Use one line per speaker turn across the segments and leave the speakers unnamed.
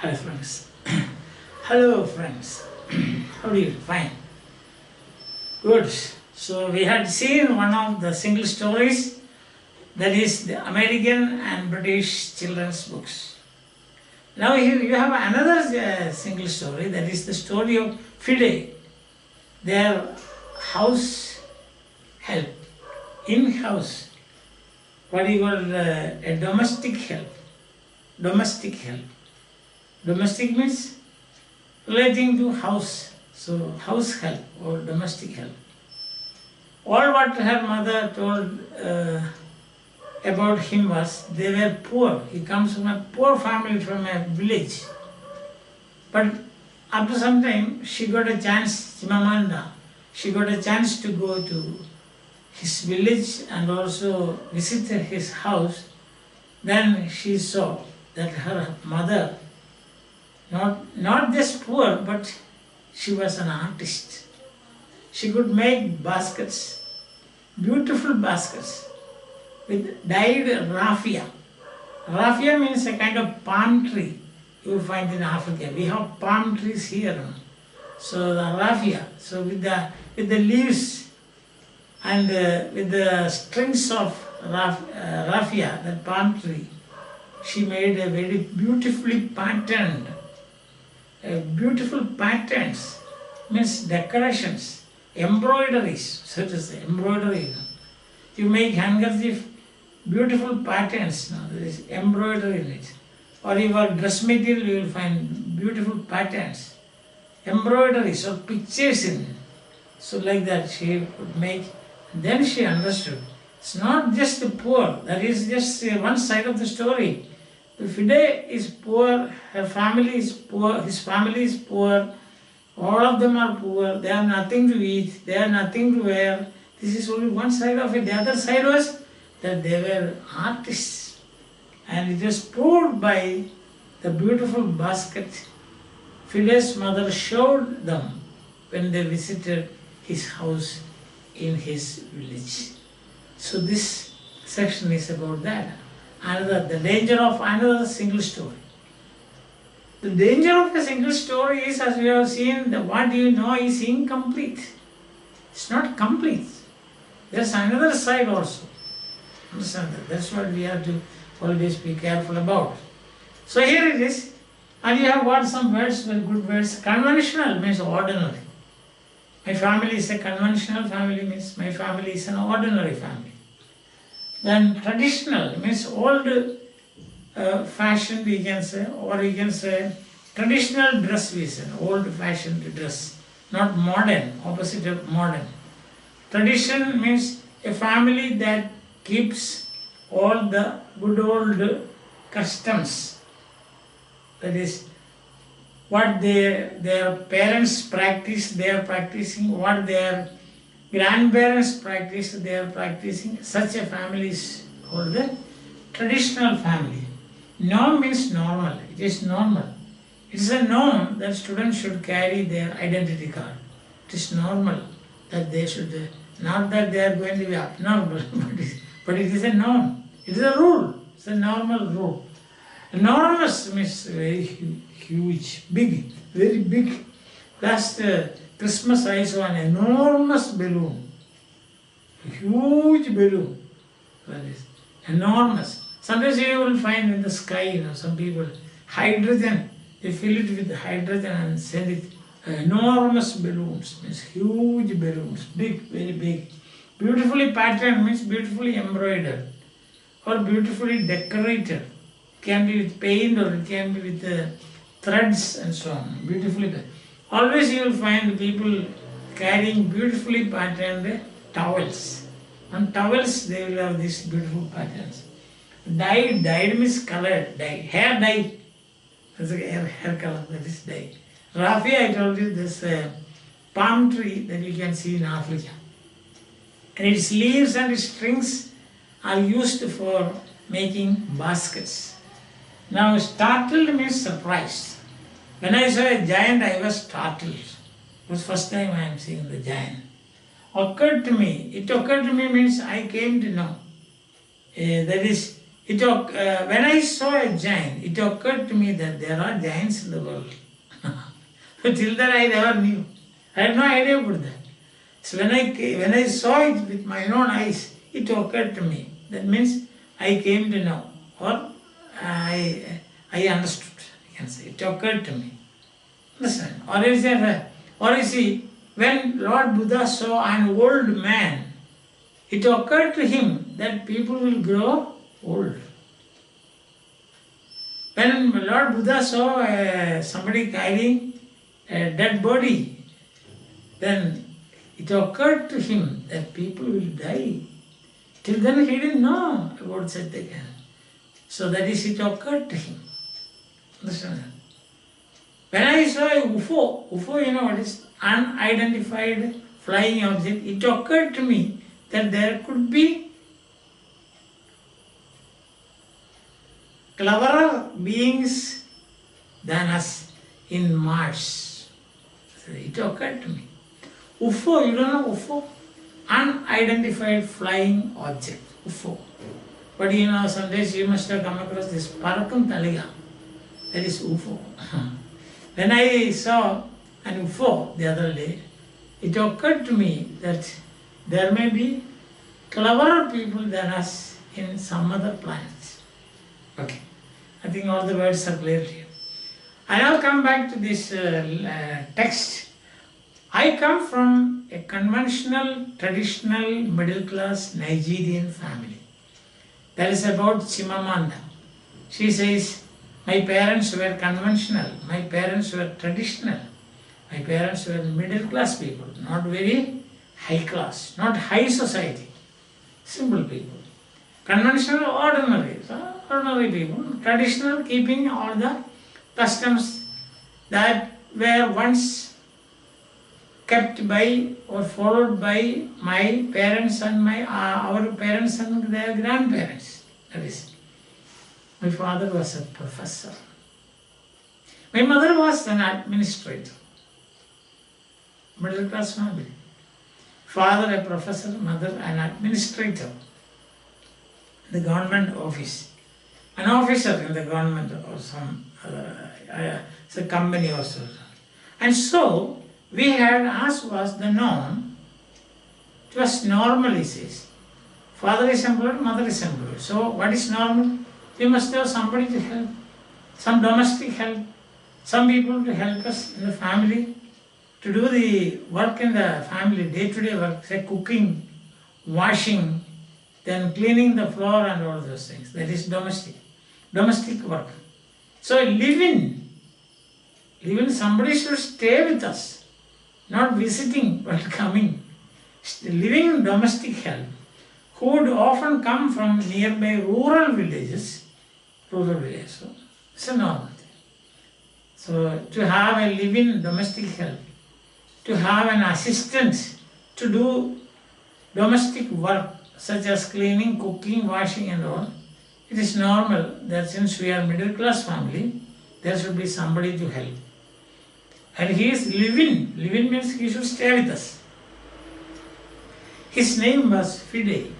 Hi friends. Hello friends. How are you? Fine. Good. So we had seen one of the single stories, that is the American and British children's books. Now you have another single story, that is the story of Fide, their house help, in-house, what you call a domestic help. Domestic help. Domestic means relating to house, so house help or domestic help. All what her mother told about him was they were poor. He comes from a poor family, from a village. But after some time, she got a chance, Chimamanda, she got a chance to go to his village and also visit his house. Then she saw that her mother, not just poor, but she was an artist. She could make baskets, beautiful baskets, with dyed raffia. Raffia means a kind of palm tree you will find in Africa. We have palm trees here. So the raffia, so with the leaves and with the strings of raffia, that palm tree, she made a very beautifully patterned, beautiful patterns, means decorations, embroideries, so to say, embroidery. You make handkerchief, beautiful patterns, there is embroidery in it. Or your dress material, you will find beautiful patterns, embroideries or pictures in it. So like that she would make. Then she understood, it's not just the poor, that is just one side of the story. The Fide is poor, her family is poor, his family is poor, all of them are poor, they have nothing to eat, they have nothing to wear. This is only one side of it. The other side was that they were artists. And it was proved by the beautiful basket Fide's mother showed them when they visited his house in his village. So this section is about that. The danger of another single story. The danger of a single story is, as we have seen, that what you know is incomplete. It's not complete. There's another side also. Understand that? That's what we have to always be careful about. So here it is, and you have got some words, very good words. Conventional means ordinary. My family is a conventional family, means my family is an ordinary family. Then traditional means old fashioned, we can say, or you can say traditional dress, we say, old fashioned dress, not modern, opposite of modern. Tradition means a family that keeps all the good old customs, that is, what their parents practice, they are practicing, what their grandparents practice, they are practicing. Such a family is called the traditional family. Norm means normal, it is normal. It is a norm that students should carry their identity card. It is normal that they should, not that they are going to be abnormal, but it is a norm. It is a rule, it's a normal rule. Enormous means very huge, big, very big. Last Christmas I saw an enormous balloon, a huge balloon, that is enormous. Sometimes you will find in the sky, some people, hydrogen, they fill it with hydrogen and send it, enormous balloons, means huge balloons, big, very big. Beautifully patterned means beautifully embroidered or beautifully decorated. It can be with paint or it can be with threads and so on, beautifully. Always you will find people carrying beautifully patterned towels. On towels they will have these beautiful patterns. Dyed means colored, dye, hair dye. That's a hair color, that is dye. Raffia, I told you, this palm tree that you can see in Africa. And its leaves and its strings are used for making baskets. Now startled means surprised. When I saw a giant, I was startled. It was the first time I am seeing the giant. Occurred to me. It occurred to me means I came to know. That is, When I saw a giant, it occurred to me that there are giants in the world. Till then I never knew. I had no idea about that. So when I saw it with my own eyes, it occurred to me. That means I came to know, or I understood. You can say it occurred to me. Understand? Or you see, when Lord Buddha saw an old man, it occurred to him that people will grow old. When Lord Buddha saw somebody carrying a dead body, then it occurred to him that people will die. Till then he didn't know about Satyaka. So that is, it occurred to him. Understand? When I saw a UFO, you know what is unidentified flying object, it occurred to me that there could be cleverer beings than us in Mars. So it occurred to me. UFO, you don't know UFO? Unidentified flying object, UFO. But you know, sometimes you must have come across this Parakam Taliga. That is UFO. When I saw an UFO the other day, it occurred to me that there may be cleverer people than us in some other planets. Okay. I think all the words are clear to you. I now come back to this text. I come from a conventional, traditional, middle-class Nigerian family. That is about Chimamanda. She says, my parents were conventional, my parents were traditional, my parents were middle-class people, not very high class, not high society, simple people. Conventional, ordinary people. Traditional, keeping all the customs that were once kept by or followed by my parents and our parents and their grandparents. That is, my father was a professor. My mother was an administrator. Middle class family. Father a professor, mother an administrator. The government office. An officer in the government or some it's a company or so. And so we had, as was the norm, it was normal, he says. Father is employed, mother is employed. So what is normal? We must have somebody to help, some domestic help, some people to help us in the family, to do the work in the family, day-to-day work, say cooking, washing, then cleaning the floor and all those things. That is domestic work. So live-in, somebody should stay with us, not visiting but coming. Living domestic help, who would often come from nearby rural villages. So it's a normal thing. So to have a living domestic help, to have an assistant to do domestic work such as cleaning, cooking, washing and all, it is normal that since we are middle class family, there should be somebody to help. And he is living. Living means he should stay with us. His name was Fide.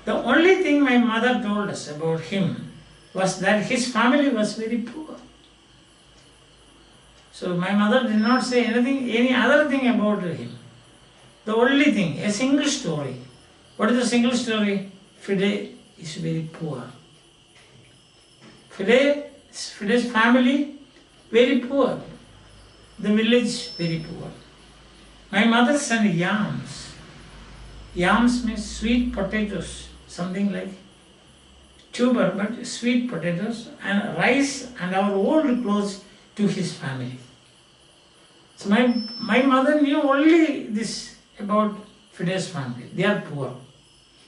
The only thing my mother told us about him was that his family was very poor. So my mother did not say any other thing about him. The only thing, a single story. What is the single story? Fide is very poor. Fide's family, very poor. The village, very poor. My mother sent yams. Yams means sweet potatoes, something like tuber, but sweet potatoes, and rice and our old clothes to his family. So my mother knew only this about Fide's family. They are poor.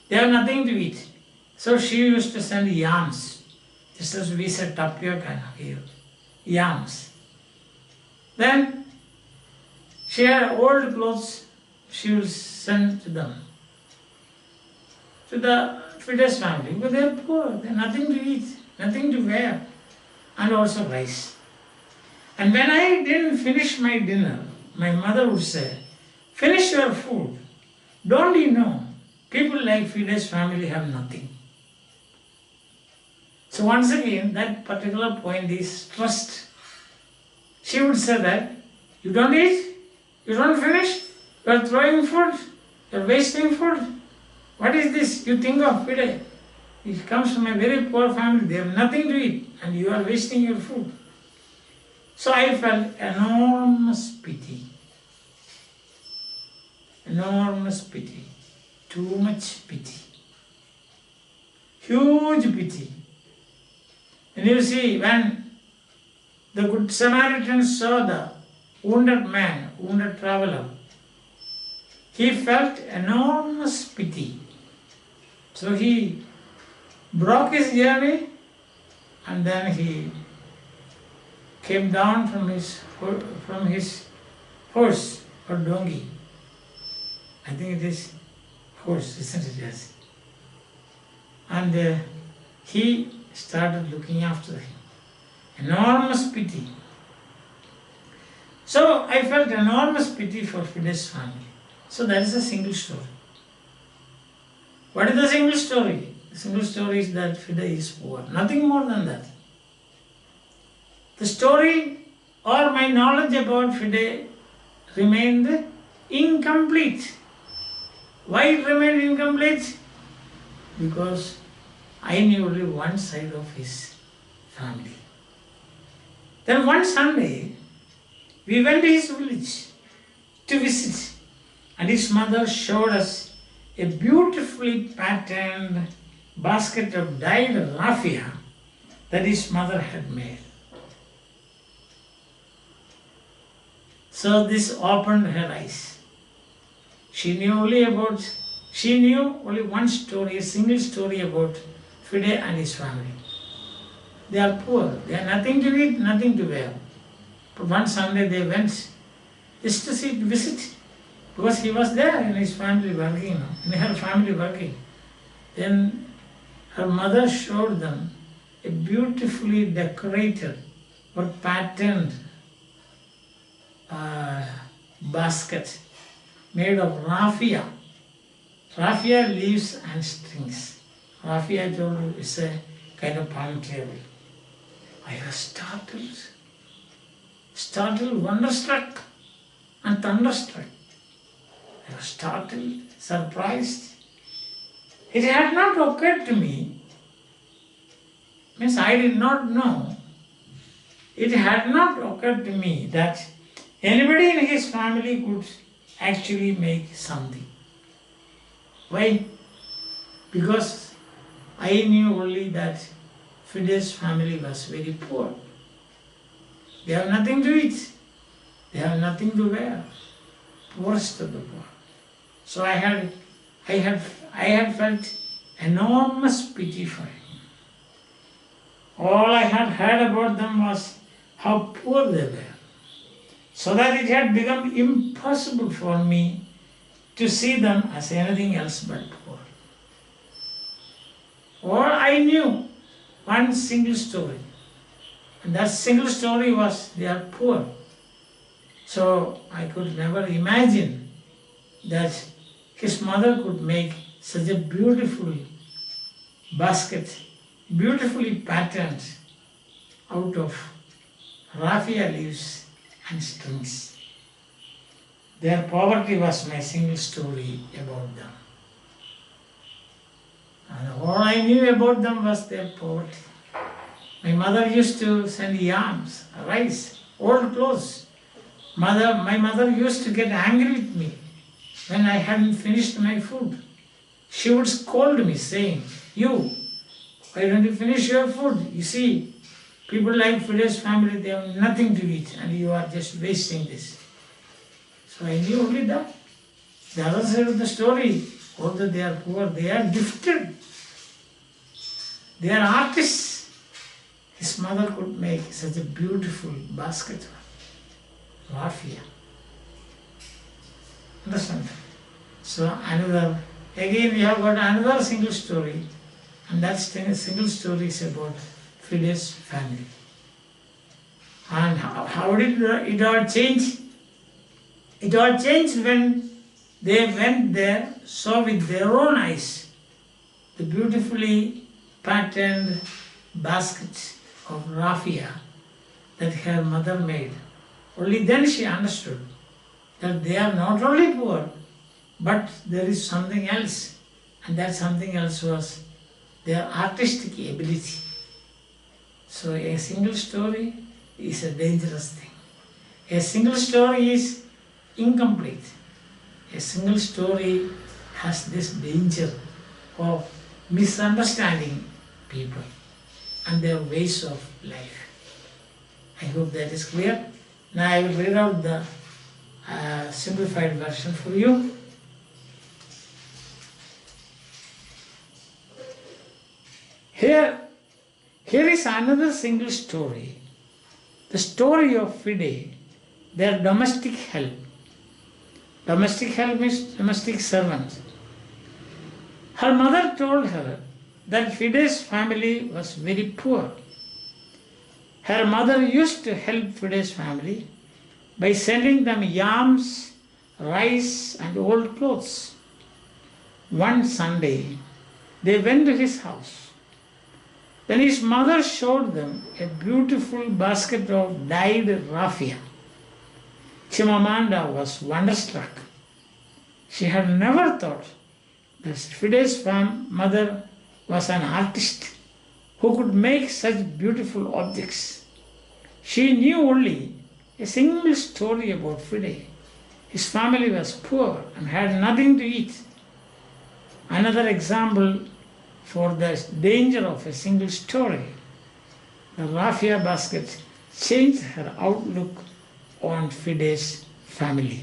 They have nothing to eat. So she used to send yams, just as we said tapioca here, yams. Then she had old clothes, she will send to them, to the Fide's family, because they are poor, they have nothing to eat, nothing to wear, and also rice. And when I didn't finish my dinner, my mother would say, finish your food. Don't you know, people like Fide's family have nothing. So once again, that particular point is trust. She would say that, you don't eat, you don't finish, you are throwing food, you are wasting food. What is this you think of today? It comes from a very poor family, they have nothing to eat and you are wasting your food. So I felt enormous pity. Enormous pity. Too much pity. Huge pity. And you see, when the Good Samaritan saw the wounded man, wounded traveler, he felt enormous pity. So he broke his journey and then he came down from his horse or donkey. I think it is horse, isn't it? Yes. And he started looking after him. Enormous pity. So I felt enormous pity for Fide's family. So that is a single story. What is the single story? The single story is that Fide is poor. Nothing more than that. The story or my knowledge about Fide remained incomplete. Why it remained incomplete? Because I knew only one side of his family. Then one Sunday, we went to his village to visit, and his mother showed us a beautifully patterned basket of dyed raffia that his mother had made. So this opened her eyes. She knew only one story, a single story about Fide and his family. They are poor, they have nothing to eat, nothing to wear. But one Sunday they went just to visit, because he was there in his family working, in her family working. Then her mother showed them a beautifully decorated or patterned basket made of raffia. Raffia leaves and strings. Raffia, I told you, is a kind of palm table. I was startled, wonderstruck and thunderstruck. I was startled, surprised. It had not occurred to me, means I did not know, it had not occurred to me that anybody in his family could actually make something. Why? Because I knew only that Fide's family was very poor. They have nothing to eat. They have nothing to wear. Poorest of the poor. So I had felt enormous pity for him. All I had heard about them was how poor they were, so that it had become impossible for me to see them as anything else but poor. All I knew, one single story, and that single story was they are poor. So I could never imagine that his mother could make such a beautiful basket, beautifully patterned out of raffia leaves and strings. Their poverty was my single story about them. And all I knew about them was their poverty. My mother used to send yams, rice, old clothes. My mother used to get angry with me when I hadn't finished my food. She would scold me saying, "You, why don't you finish your food? You see, people like Fide's family, they have nothing to eat and you are just wasting this." So I knew only that. The other side of the story, although they are poor, they are gifted. They are artists. His mother could make such a beautiful basket of raffia. Understand? So again we have got another single story, and that single story is about Fide's family. And how did it all change? It all changed when they went there, saw with their own eyes the beautifully patterned basket of raffia that her mother made. Only then she understood that they are not only poor, but there is something else, and that something else was their artistic ability. So a single story is a dangerous thing. A single story is incomplete. A single story has this danger of misunderstanding people and their ways of life. I hope that is clear. Now I will read out the simplified version for you. Here is another single story. The story of Fide, their domestic help. Domestic help means domestic servant. Her mother told her that Fide's family was very poor. Her mother used to help Fide's family by sending them yams, rice, and old clothes. One Sunday, they went to his house. Then his mother showed them a beautiful basket of dyed raffia. Chimamanda was wonderstruck. She had never thought that Fide's mother was an artist who could make such beautiful objects. She knew only a single story about Fide. His family was poor and had nothing to eat. Another example for the danger of a single story. The raffia basket changed her outlook on Fide's family.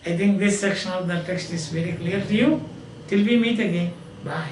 I think this section of the text is very clear to you. Till we meet again. Bye.